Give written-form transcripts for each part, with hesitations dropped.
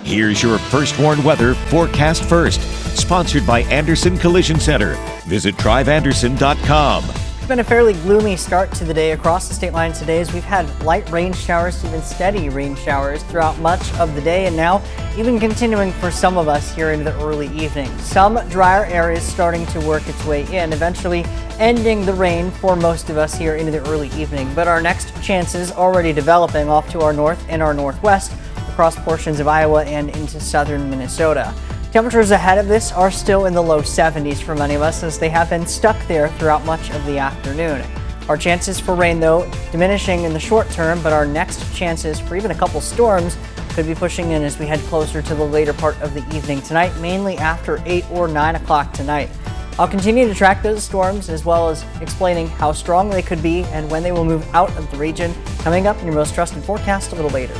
Here's your First Warn Weather Forecast First, sponsored by Anderson Collision Center. Visit driveanderson.com. It's been a fairly gloomy start to the day across the state line today, as we've had light rain showers to even steady rain showers throughout much of the day, and now even continuing for some of us here into the early evening. Some drier areas starting to work its way in, eventually ending the rain for most of us here into the early evening. But our next chances already developing off to our north and our northwest across portions of Iowa and into southern Minnesota. Temperatures ahead of this are still in the low 70s for many of us, as they have been stuck there throughout much of the afternoon. Our chances for rain, though, diminishing in the short term, but our next chances for even a couple storms could be pushing in as we head closer to the later part of the evening tonight, mainly after 8 or 9 o'clock tonight. I'll continue to track those storms, as well as explaining how strong they could be and when they will move out of the region, coming up in your most trusted forecast a little later.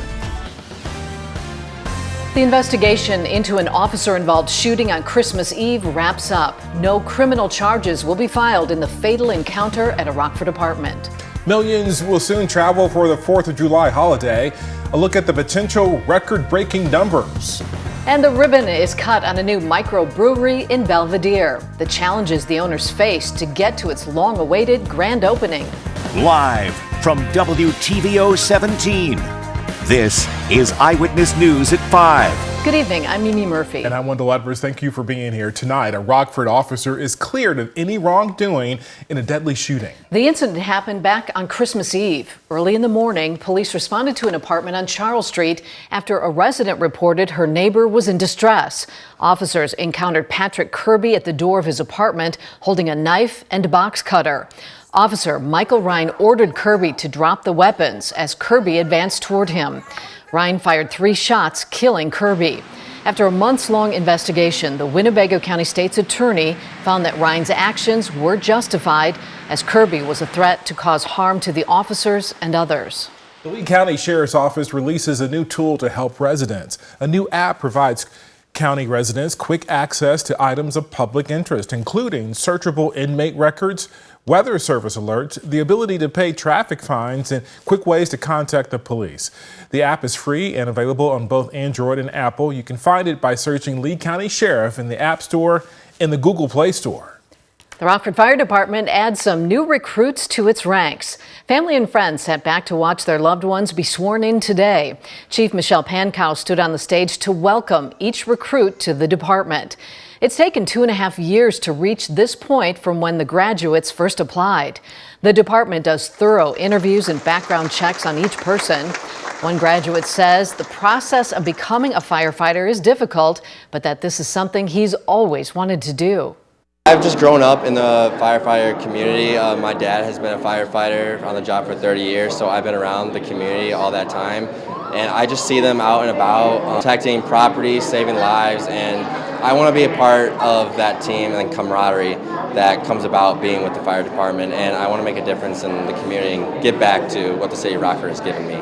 The investigation into an officer-involved shooting on Christmas Eve wraps up. No criminal charges will be filed in the fatal encounter at a Rockford apartment. Millions will soon travel for the 4th of July holiday. A look at the potential record-breaking numbers. And the ribbon is cut on a new microbrewery in Belvidere. The challenges the owners face to get to its long-awaited grand opening. Live from WTVO 17. This is Eyewitness News at 5. Good evening, I'm Mimi Murphy. And I'm Wendell Edwards. Thank you for being here tonight. A Rockford officer is cleared of any wrongdoing in a deadly shooting. The incident happened back on Christmas Eve. Early in the morning, police responded to an apartment on Charles Street after a resident reported her neighbor was in distress. Officers encountered Patrick Kirby at the door of his apartment holding a knife and a box cutter. Officer Michael Ryan ordered Kirby to drop the weapons as Kirby advanced toward him. Ryan fired 3 shots, killing Kirby. After a months-long investigation, the Winnebago County State's attorney found that Ryan's actions were justified, as Kirby was a threat to cause harm to the officers and others. The Lee County Sheriff's Office releases a new tool to help residents. A new app provides county residents quick access to items of public interest, including searchable inmate records, weather service alerts, the ability to pay traffic fines, and quick ways to contact the police. The app is free and available on both Android and Apple. You can find it by searching Lee County Sheriff in the App Store and the Google Play Store. The Rockford Fire Department adds some new recruits to its ranks. Family and friends sat back to watch their loved ones be sworn in today. Chief Michelle Pankow stood on the stage to welcome each recruit to the department. It's taken 2.5 years to reach this point from when the graduates first applied. The department does thorough interviews and background checks on each person. One graduate says the process of becoming a firefighter is difficult, but that this is something he's always wanted to do. I've just grown up in the firefighter community. My dad has been a firefighter on the job for 30 years, so I've been around the community all that time. And I just see them out and about, protecting property, saving lives, and I want to be a part of that team and camaraderie that comes about being with the fire department, and I want to make a difference in the community and give back to what the city of Rockford has given me.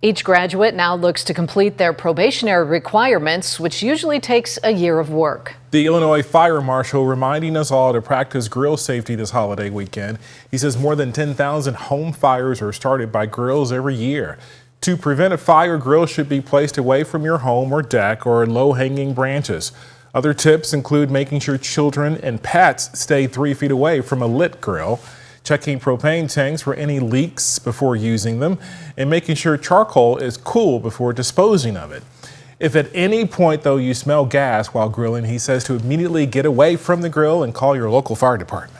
Each graduate now looks to complete their probationary requirements, which usually takes a year of work. The Illinois Fire Marshal reminding us all to practice grill safety this holiday weekend. He says more than 10,000 home fires are started by grills every year. To prevent a fire, grills should be placed away from your home or deck or low-hanging branches. Other tips include making sure children and pets stay 3 feet away from a lit grill, checking propane tanks for any leaks before using them, and making sure charcoal is cool before disposing of it. If at any point, though, you smell gas while grilling, he says to immediately get away from the grill and call your local fire department.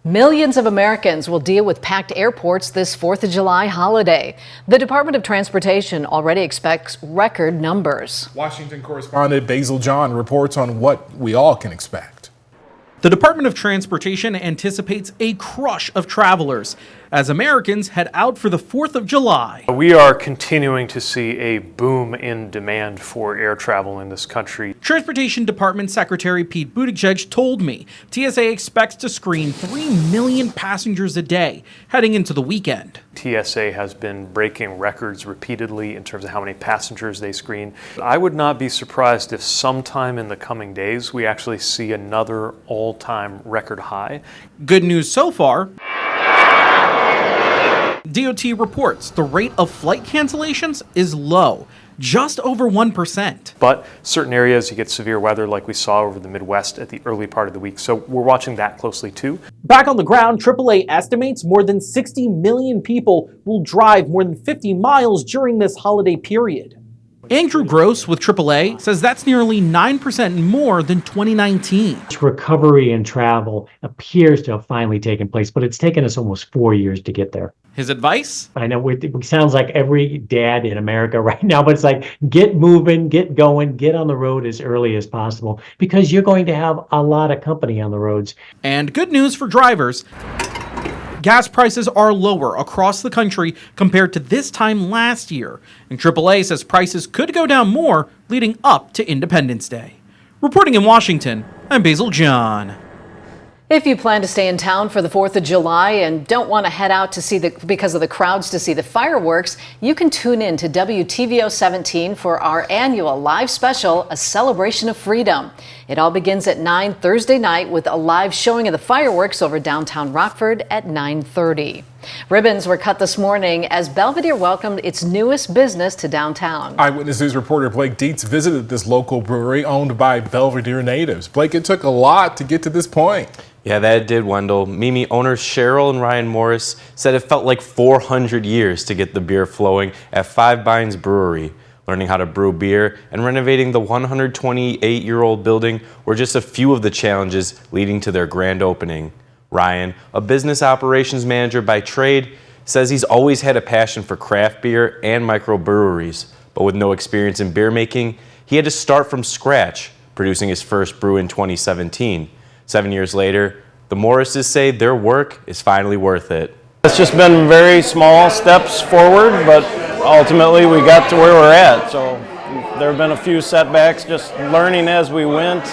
Millions of Americans will deal with packed airports this 4th of July holiday. The Department of Transportation already expects record numbers. Washington correspondent Basil John reports on what we all can expect. The Department of Transportation anticipates a crush of travelers as Americans head out for the 4th of July. We are continuing to see a boom in demand for air travel in this country. Transportation Department Secretary Pete Buttigieg told me TSA expects to screen 3 million passengers a day heading into the weekend. TSA has been breaking records repeatedly in terms of how many passengers they screen. I would not be surprised if sometime in the coming days we actually see another all-time record high. Good news so far. DOT reports the rate of flight cancellations is low. just over 1%. But certain areas you get severe weather like we saw over the Midwest at the early part of the week. So we're watching that closely too. Back on the ground, AAA estimates more than 60 million people will drive more than 50 miles during this holiday period. Andrew Gross with AAA says that's nearly 9% more than 2019. Recovery in travel appears to have finally taken place, but it's taken us almost 4 years to get there. His advice? I know it sounds like every dad in America right now, but it's like, get moving, get going, get on the road as early as possible, because you're going to have a lot of company on the roads. And good news for drivers. Gas prices are lower across the country compared to this time last year, and AAA says prices could go down more leading up to Independence Day. Reporting in Washington, I'm Basil John. If you plan to stay in town for the 4th of July and don't want to head out to see because of the crowds to see the fireworks, you can tune in to WTVO 17 for our annual live special, A Celebration of Freedom. It all begins at 9 Thursday night with a live showing of the fireworks over downtown Rockford at 9:30. Ribbons were cut this morning as Belvidere welcomed its newest business to downtown. Eyewitness News reporter Blake Dietz visited this local brewery owned by Belvidere natives. Blake, it took a lot to get to this point. Yeah, that did, Wendell. Mimi owners Cheryl and Ryan Morris said it felt like 400 years to get the beer flowing at Five Bines Brewery. Learning how to brew beer and renovating the 128-year-old building were just a few of the challenges leading to their grand opening. Ryan, a business operations manager by trade, says he's always had a passion for craft beer and microbreweries, but with no experience in beer making, he had to start from scratch, producing his first brew in 2017. 7 years later, the Morrises say their work is finally worth it. It's just been very small steps forward, but ultimately we got to where we're at. So there have been a few setbacks, just learning as we went,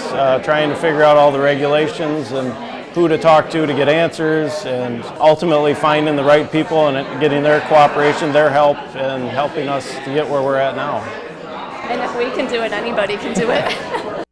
trying to figure out all the regulations and who to talk to get answers, and ultimately finding the right people and getting their cooperation, their help, and helping us to get where we're at now. And if we can do it, anybody can do it.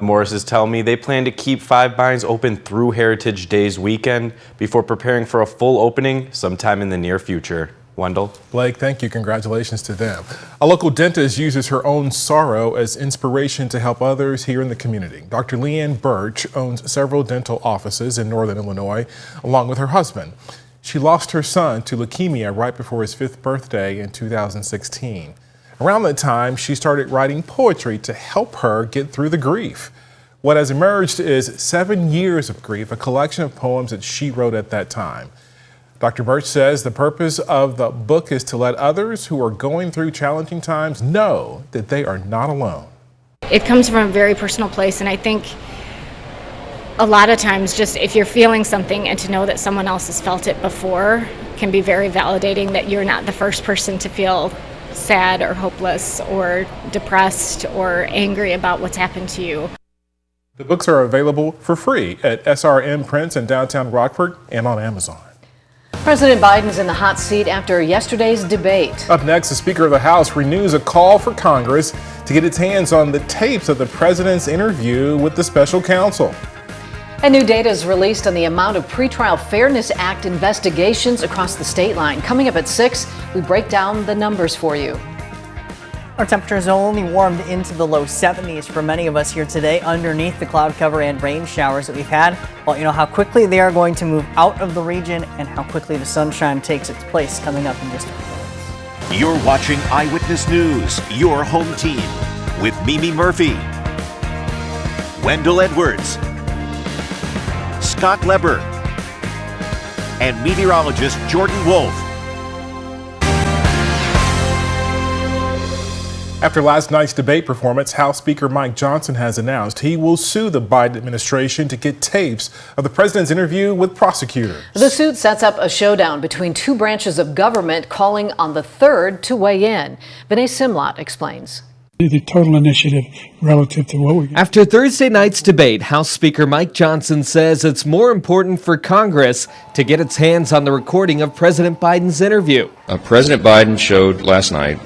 Morrises tell me they plan to keep Five Bines open through Heritage Days weekend before preparing for a full opening sometime in the near future. Wendell? Blake, thank you. Congratulations to them. A local dentist uses her own sorrow as inspiration to help others here in the community. Dr. Leanne Birch owns several dental offices in northern Illinois, along with her husband. She lost her son to leukemia right before his 5th birthday in 2016. Around that time, she started writing poetry to help her get through the grief. What has emerged is 7 years of grief, a collection of poems that she wrote at that time. Dr. Birch says the purpose of the book is to let others who are going through challenging times know that they are not alone. It comes from a very personal place, and I think a lot of times just if you're feeling something and to know that someone else has felt it before can be very validating, that you're not the first person to feel sad or hopeless or depressed or angry about what's happened to you. The books are available for free at SRM Prints in downtown Rockford and on Amazon. President Biden's in the hot seat after yesterday's debate. Up next, the Speaker of the House renews a call for Congress to get its hands on the tapes of the president's interview with the special counsel. And new data is released on the amount of pretrial Fairness Act investigations across the state line. Coming up at 6, we break down the numbers for you. Our temperatures only warmed into the low 70s for many of us here today underneath the cloud cover and rain showers that we've had. Well, you know how quickly they are going to move out of the region and how quickly the sunshine takes its place coming up in just a few minutes. You're watching Eyewitness News, your home team, with Mimi Murphy, Wendell Edwards, Scott Leber, and meteorologist Jordan Wolf. After last night's debate performance, House Speaker Mike Johnson has announced he will sue the Biden administration to get tapes of the president's interview with prosecutors. The suit sets up a showdown between two branches of government, calling on the third to weigh in. Vinay Simlot explains. The total initiative relative to what we get. After Thursday night's debate, House Speaker Mike Johnson says it's more important for Congress to get its hands on the recording of President Biden's interview. President Biden showed last night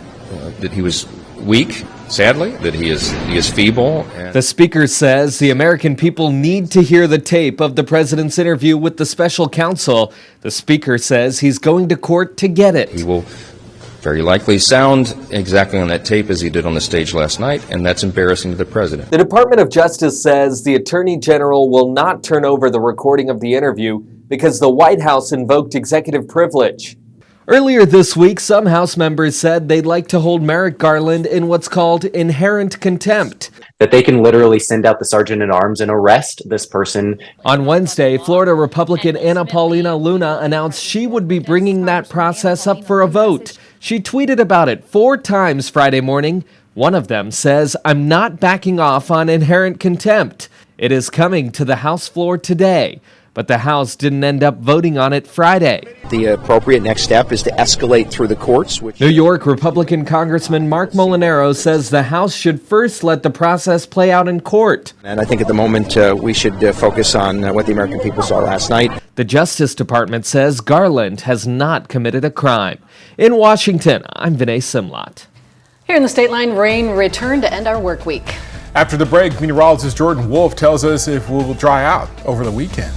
that he was weak, sadly, that he is feeble. The speaker says the American people need to hear the tape of the president's interview with the special counsel. The speaker says he's going to court to get it. He will very likely sound exactly on that tape as he did on the stage last night, and that's embarrassing to the president. The Department of Justice says the Attorney General will not turn over the recording of the interview because the White House invoked executive privilege. Earlier this week, some House members said they'd like to hold Merrick Garland in what's called inherent contempt. That they can literally send out the sergeant-at-arms and arrest this person. On Wednesday, Florida Republican Anna Paulina Luna announced she would be bringing that process up for a vote. She tweeted about it 4 times Friday morning. One of them says, "I'm not backing off on inherent contempt. It is coming to the House floor today." But the House didn't end up voting on it Friday. The appropriate next step is to escalate through the courts. New York Republican Congressman Mark Molinaro says the House should first let the process play out in court. And I think at the moment we should focus on what the American people saw last night. The Justice Department says Garland has not committed a crime. In Washington, I'm Vinay Simlot. Here in the State Line, rain returned to end our work week. After the break, meteorologist Jordan Wolf tells us if we will dry out over the weekend.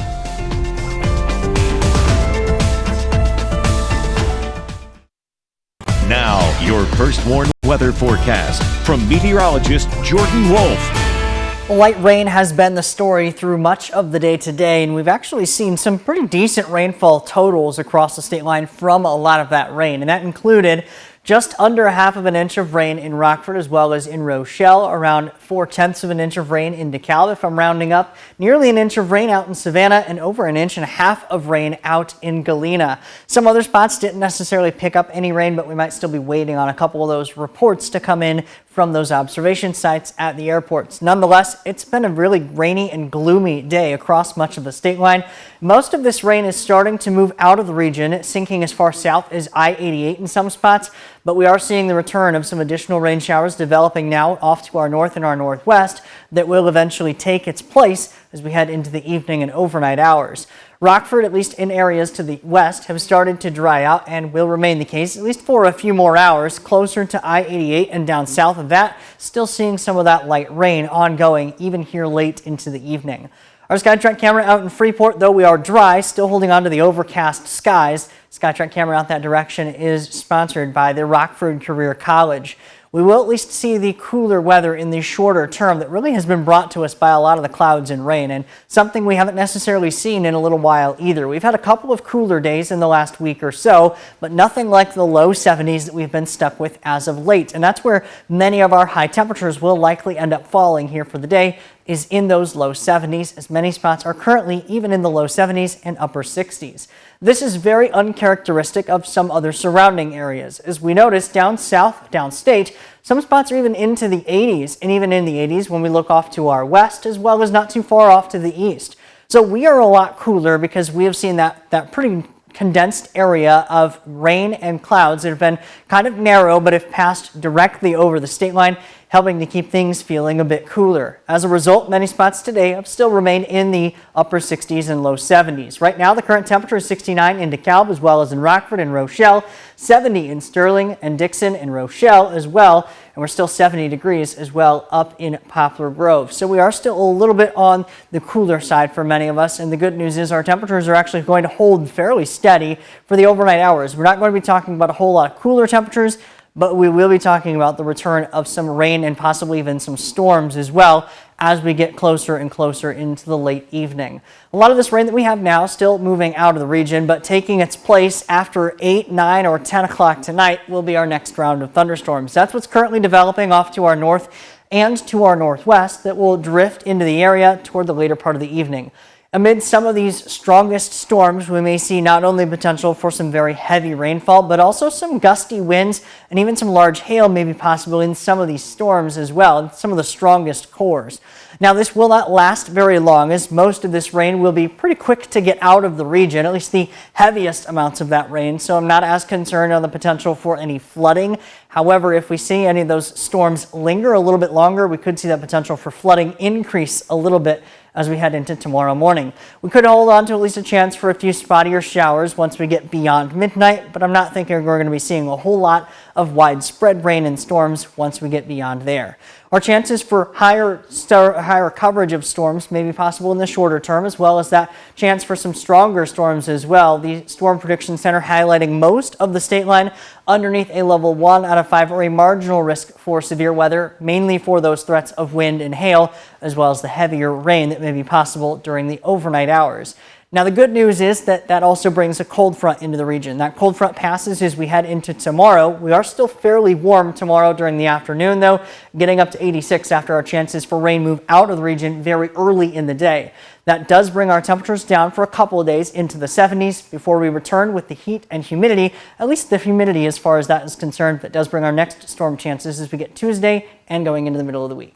Now, your First Warn weather forecast from meteorologist Jordan Wolf. Light rain has been the story through much of the day today, and we've actually seen some pretty decent rainfall totals across the state line from a lot of that rain, and that included just under 1/2 of an inch of rain in Rockford as well as in Rochelle, around 4/10 of an inch of rain in DeKalb, if I'm rounding up, nearly an inch of rain out in Savannah, and over 1.5 inches of rain out in Galena. Some other spots didn't necessarily pick up any rain, but we might still be waiting on a couple of those reports to come in from those observation sites at the airports. Nonetheless, it's been a really rainy and gloomy day across much of the state line. Most of this rain is starting to move out of the region, sinking as far south as I-88 in some spots, but we are seeing the return of some additional rain showers developing now off to our north and our northwest that will eventually take its place as we head into the evening and overnight hours. Rockford, at least in areas to the west, have started to dry out and will remain the case at least for a few more hours. Closer to I-88 and down south of that, still seeing some of that light rain ongoing even here late into the evening. Our SkyTrack camera out in Freeport, though we are dry, still holding on to the overcast skies. SkyTrack camera out that direction is sponsored by the Rockford Career College. We will at least see the cooler weather in the shorter term that really has been brought to us by a lot of the clouds and rain, and something we haven't necessarily seen in a little while either. We've had a couple of cooler days in the last week or so, but nothing like the low 70s that we've been stuck with as of late, and that's where many of our high temperatures will likely end up falling here for the day, is in those low 70s, as many spots are currently even in the low 70s and upper 60s. This is very uncharacteristic of some other surrounding areas. As we notice down south, downstate, some spots are even into the 80s, and even in the 80s when we look off to our west, as well as not too far off to the east. So we are a lot cooler because we have seen that pretty condensed area of rain and clouds that have been kind of narrow but have passed directly over the state line, helping to keep things feeling a bit cooler. As a result, many spots today have still remained in the upper 60s and low 70s. Right now, the current temperature is 69 in DeKalb as well as in Rockford and Rochelle, 70 in Sterling and Dixon and Rochelle as well, and we're still 70 degrees as well up in Poplar Grove. So we are still a little bit on the cooler side for many of us, and the good news is our temperatures are actually going to hold fairly steady for the overnight hours. We're not going to be talking about a whole lot of cooler temperatures, but we will be talking about the return of some rain and possibly even some storms as well as we get closer and closer into the late evening. A lot of this rain that we have now still moving out of the region, but taking its place after 8, 9, or 10 o'clock tonight will be our next round of thunderstorms. That's what's currently developing off to our north and to our northwest that will drift into the area toward the later part of the evening. Amid some of these strongest storms, we may see not only potential for some very heavy rainfall, but also some gusty winds and even some large hail may be possible in some of these storms as well, some of the strongest cores. Now, this will not last very long, as most of this rain will be pretty quick to get out of the region, at least the heaviest amounts of that rain, so I'm not as concerned on the potential for any flooding. However, if we see any of those storms linger a little bit longer, we could see that potential for flooding increase a little bit as we head into tomorrow morning. We could hold on to at least a chance for a few spottier showers once we get beyond midnight, but I'm not thinking we're going to be seeing a whole lot of widespread rain and storms once we get beyond there. Our chances for higher coverage of storms may be possible in the shorter term, as well as that chance for some stronger storms as well. The Storm Prediction Center highlighting most of the state line underneath a level 1 out of 5 or a marginal risk for severe weather, mainly for those threats of wind and hail, as well as the heavier rain that may be possible during the overnight hours. Now, the good news is that also brings a cold front into the region. That cold front passes as we head into tomorrow. We are still fairly warm tomorrow during the afternoon, though, getting up to 86 after our chances for rain move out of the region very early in the day. That does bring our temperatures down for a couple of days into the 70s before we return with the heat and humidity, at least the humidity as far as that is concerned. That does bring our next storm chances as we get Tuesday and going into the middle of the week.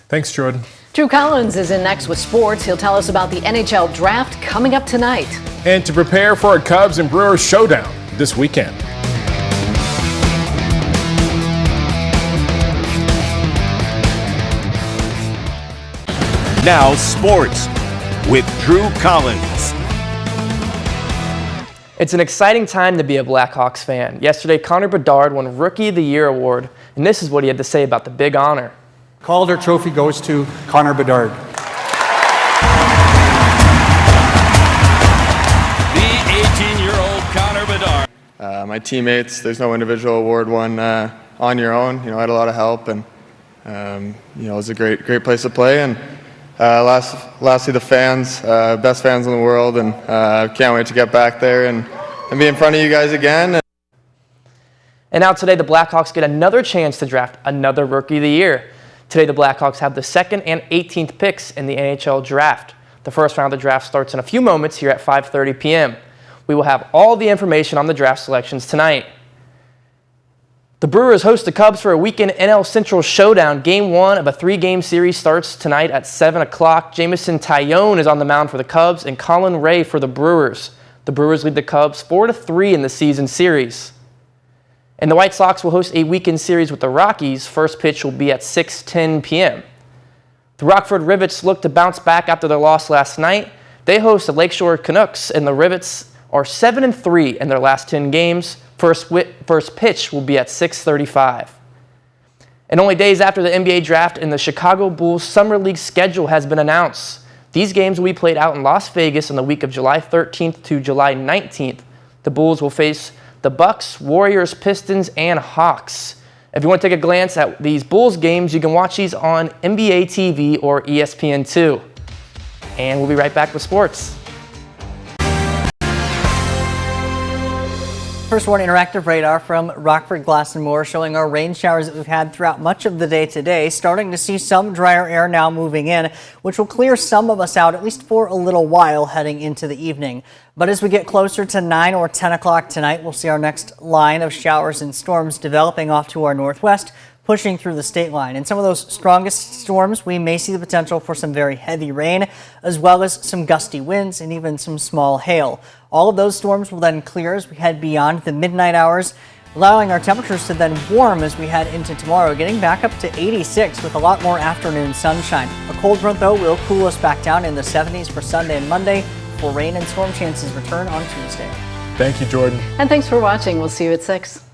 Thanks, Jordan. Drew Collins is in next with sports. He'll tell us about the NHL draft coming up tonight. And to prepare for a Cubs and Brewers showdown this weekend. Now sports with Drew Collins. It's an exciting time to be a Blackhawks fan. Yesterday, Connor Bedard won Rookie of the Year award, and this is what he had to say about the big honor. Calder Trophy goes to Connor Bedard. The 18-year-old Connor Bedard. My teammates, there's no individual award won on your own. I had a lot of help, and it was a great place to play. And lastly, the fans, best fans in the world, and can't wait to get back there and be in front of you guys again. And now today, the Blackhawks get another chance to draft another Rookie of the Year. Today, the Blackhawks have the 2nd and 18th picks in the NHL draft. The first round of the draft starts in a few moments here at 5:30 p.m. We will have all the information on the draft selections tonight. The Brewers host the Cubs for a weekend NL Central showdown. Game 1 of a 3-game series starts tonight at 7 o'clock. Jamison Tyone is on the mound for the Cubs and Colin Ray for the Brewers. The Brewers lead the Cubs 4-3 in the season series. And the White Sox will host a weekend series with the Rockies. First pitch will be at 6:10 p.m. The Rockford Rivets look to bounce back after their loss last night. They host the Lakeshore Canucks, and the Rivets are 7-3 in their last 10 games. First pitch will be at 6:35. And only days after the NBA draft and the Chicago Bulls Summer League schedule has been announced. These games will be played out in Las Vegas in the week of July 13th to July 19th. The Bulls will face the Bucks, Warriors, Pistons, and Hawks. If you want to take a glance at these Bulls games, you can watch these on NBA TV or ESPN2. And we'll be right back with sports. First Warning Interactive Radar from Rockford, Glass & Moore showing our rain showers that we've had throughout much of the day today. Starting to see some drier air now moving in, which will clear some of us out, at least for a little while heading into the evening. But as we get closer to 9 or 10 o'clock tonight, we'll see our next line of showers and storms developing off to our northwest, pushing through the state line. In some of those strongest storms, we may see the potential for some very heavy rain, as well as some gusty winds and even some small hail. All of those storms will then clear as we head beyond the midnight hours, allowing our temperatures to then warm as we head into tomorrow, getting back up to 86 with a lot more afternoon sunshine. A cold front, though, will cool us back down in the 70s for Sunday and Monday, before rain and storm chances return on Tuesday. Thank you, Jordan. And thanks for watching. We'll see you at 6.